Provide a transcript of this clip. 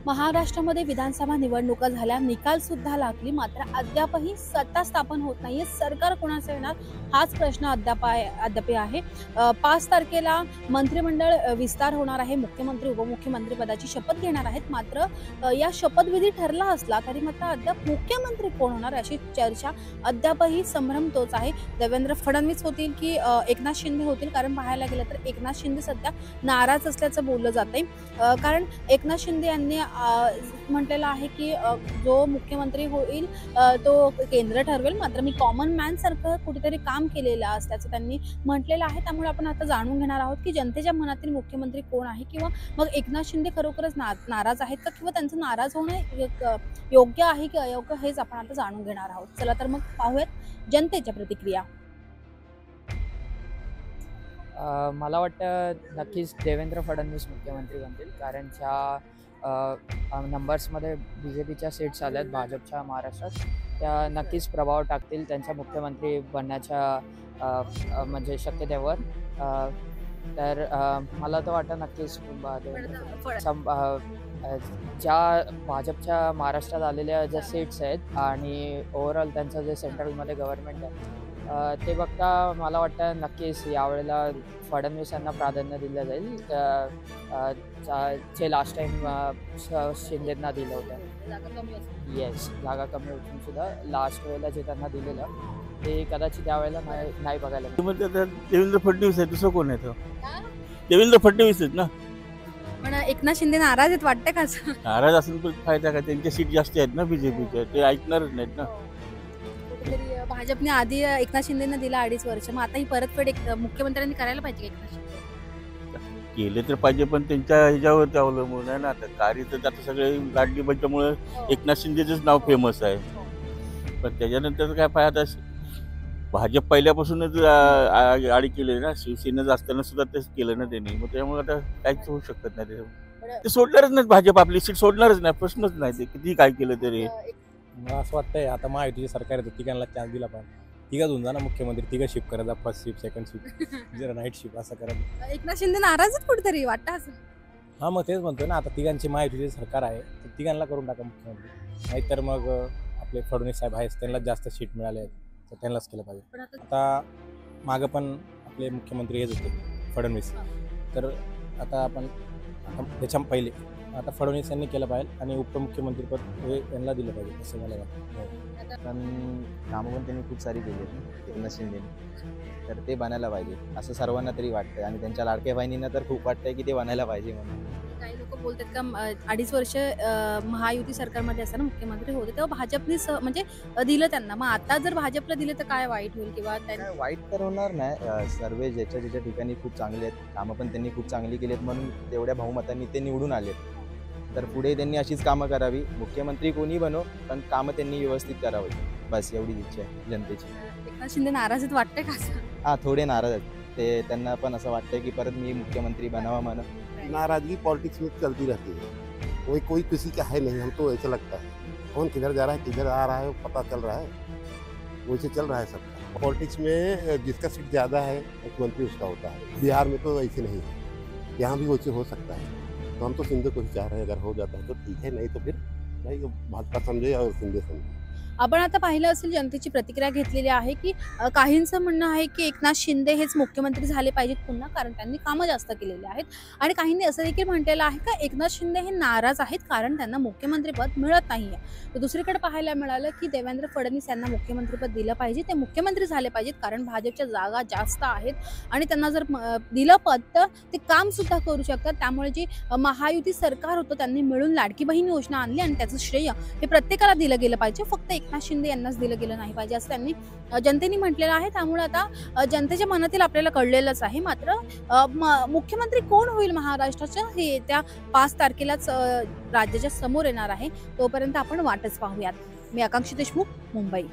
महाराष्ट्रामध्ये विधानसभा निवडणुका झाल्या, निकाल सुद्धा लागली, मात्र अद्यापही सत्ता स्थापन होत नाहीये. सरकार कोणाचं येणार हाच प्रश्न अद्याप आहे. 5 तारखेला मंत्रिमंडळ विस्तार होणार आहे. मुख्यमंत्री उपमुख्यमंत्री पदाची शपथ घेणार आहेत. मात्र या शपथविधी ठरला असला तरी मात्र अद्याप मुख्यमंत्री कोण होणार अशी चर्चा अद्यापही संभ्रम तोच आहे. देवेंद्र फडणवीस होतील की एकनाथ शिंदे होतील, कारण पाहायला गेलं तर एकनाथ शिंदे सध्या नाराज असल्याचं बोललं जातंय. कारण एकनाथ शिंदे यांनी म्हटलेलं आहे की जो मुख्यमंत्री होईल तो केंद्र ठरवेल, मात्र मी कॉमन मॅन सारखं कुठेतरी काम केलेलं असल्याचं त्यांनी म्हटलेलं आहे. त्यामुळे आपण आता जाणून घेणार आहोत की जनतेच्या मनातील मुख्यमंत्री कोण आहे, किंवा मग एकनाथ शिंदे खरोखरच नाराज आहेत का, किंवा त्यांचं नाराज होणं योग्य आहे की अयोग्य हेच आपण आता जाणून घेणार आहोत. चला तर मग पाहूयात जनतेच्या प्रतिक्रिया. मला वाटतं नक्कीच देवेंद्र फडणवीस मुख्यमंत्री बनतील, कारण ज्या नंबर्समध्ये BJPच्या सीट्स आल्या आहेत भाजपच्या महाराष्ट्रात, त्या नक्कीच प्रभाव टाकतील त्यांच्या मुख्यमंत्री बनण्याच्या म्हणजे शक्यतेवर. तर मला तर वाटतं नक्कीच ज्या भाजपच्या महाराष्ट्रात आलेल्या ज्या सीट्स आहेत आणि ओव्हरऑल त्यांचं जे सेंट्रलमध्ये गव्हर्नमेंट आहे ते बघता मला वाटतं नक्कीच यावेळेला फडणवीस यांना प्राधान्य दिलं जाईल, जे लास्ट टाइम शिंदेंना दिलं होतं. येस, जागा कमी होऊन सुद्धा लास्ट वेळेला जे त्यांना दिलेलं ते कदाचित त्यावेळेला नाही बघायला मिळालं. देवेंद्र फडणवीस आहे, दुसरं कोण आहे तो? देवेंद्र फडणवीस आहेत ना. पण एकनाथ शिंदे नाराज आहेत वाटतं का? नाराज असेल तर फायदा काय, त्यांच्या सीट जास्त आहेत ना BJPच्या, ते ऐकणारच नाहीत ना. भाजपने आधी एकनाथ शिंदेना दिला 2.5 वर्ष, मग आता ही परतफेड मुख्यमंत्र्यांनी करायला पाहिजे. एकनाथ शिंदे केले तर पाहिजे, पण त्यांच्या ह्याच्यावरती अवलंबून आहे ना. आता कार्य तर आता सगळे लाडली बंधूमुळे एकनाथ शिंदेचंच नाव फेमस आहे, पण त्याच्यानंतर काय फायदा. भाजप पहिल्यापासूनच आडी केली ना, शिवसेनेच असताना सुद्धा तेच केलं ना त्यांनी, मग त्यामुळे आता काहीच होऊ शकत नाही. ते सोडणारच नाहीत, भाजप आपली सीट सोडणारच नाही, प्रश्नच नाही. ते किती काय केलं तरी. मला असं वाटतंय आता महायुतीचे सरकार आहे, तिघांना चान्स दिला पाहिजे. तिघाच होऊन जा ना मुख्यमंत्री, तिघं शिफ्ट करायचा, फर्स्ट शिफ्ट सेकंड शिफ्ट जरा नाईट शिफ्ट असं करायचं. एकनाथ शिंदे नाराजच कुठेतरी वाटतं असं. हां, मग तेच म्हणतोय ना, आता तिघांची महायुतीचे सरकार आहे, तर तिघांना करून टाका मुख्यमंत्री. नाहीतर मग आपले फडणवीस साहेब आहेत, त्यांना जास्त सीट मिळाले आहेत, तर त्यांनाच केलं पाहिजे. आता मागं पण आपले मुख्यमंत्री हेच होते फडणवीस, तर आता आपण त्याच्या पहिले आता फडणवीस यांनी केलं पाहिजे आणि उपमुख्यमंत्रीपद हे यांना दिलं पाहिजे असं मला वाटतं. पण कामं पण त्यांनी खूप सारी केली आहेत एकनाथ शिंदेने, तर ते बनायला पाहिजे असं सर्वांना तरी वाटतंय. आणि त्यांच्या लाडक्या बहिणींना तर खूप वाटतंय की ते बनायला पाहिजे म्हणून. काही लोक बोलतात का 2.5 वर्ष महायुती सरकारमध्ये असताना मुख्यमंत्री होते तेव्हा भाजपने म्हणजे दिलं त्यांना, मग आता जर भाजपला दिलं तर काय वाईट होईल, किंवा वाईट तर होणार नाही. सर्व ज्याच्या ठिकाणी खूप चांगले आहेत, कामं पण त्यांनी खूप चांगली केली आहेत, म्हणून तेवढ्या बहुमतांनी ते निवडून आलेत. तर पुढे त्यांनी अशीच कामं करावी. मुख्यमंत्री कोणी बनो, पण कामं त्यांनी व्यवस्थित करावी, बस एवढीच इच्छा आहे जनतेची. एकनाथ शिंदे नाराज आहेत वाटतं का? हां, थोडे नाराज आहेत ते. त्यांना पण असं वाटतं की परत मी मुख्यमंत्री बनावा म्हणून. नाराजगी पॉलिटिक्स में चलती रहती है, कोई किसी का है नहीं, हमको ऐसा लगता है. कौन किधर जा रहा है किधर आ रहा है पता चल रहा है, वैसे चल रहा है सबका. पॉलिटिक्स में जिसका सीट ज़्यादा है मुख्यमंत्री उसका होता है. बिहार में तो ऐसे नहीं है, यहाँ भी वैसे हो सकता है. तो हम तो शिंदे को ही चाह रहे हैं, अगर हो जाता है तो ठीक है, नहीं तो फिर भाई भाजपा समझे और शिंदे समझे. आपण आता पाहिलं असेल जनतेची प्रतिक्रिया घेतलेली आहे की काहींचं म्हणणं आहे की एकनाथ शिंदे हेच मुख्यमंत्री झाले पाहिजेत पुन्हा, कारण त्यांनी कामं जास्त केलेली आहेत. आणि काहींनी असं देखील म्हटलेलं आहे का एकनाथ शिंदे हे नाराज आहेत कारण त्यांना मुख्यमंत्रीपद मिळत नाहीये. तर दुसरीकडे पाहायला मिळालं की देवेंद्र फडणवीस यांना मुख्यमंत्रीपद दिलं पाहिजे, ते मुख्यमंत्री झाले पाहिजेत, कारण भाजपच्या जागा जास्त आहेत आणि त्यांना जर दिलं पद तर ते काम सुद्धा करू शकतात. त्यामुळे जी महायुती सरकार होतं त्यांनी मिळून लाडकी बहीण योजना आणली आणि त्याचं श्रेय हे प्रत्येकाला दिलं गेलं पाहिजे, फक्त एकनाथ शिंदे यांनाच दिलं गेलं नाही पाहिजे असं त्यांनी जनतेने म्हटलेलं आहे. त्यामुळे आता जनतेच्या मनातील आपल्याला कळलेलंच आहे. मात्र मुख्यमंत्री कोण होईल महाराष्ट्राचं हे त्या 5 तारखेलाच राज्याच्या समोर येणार आहे. तोपर्यंत आपण वाटच पाहूयात. मी आकांक्षी देशमुख, मुंबई.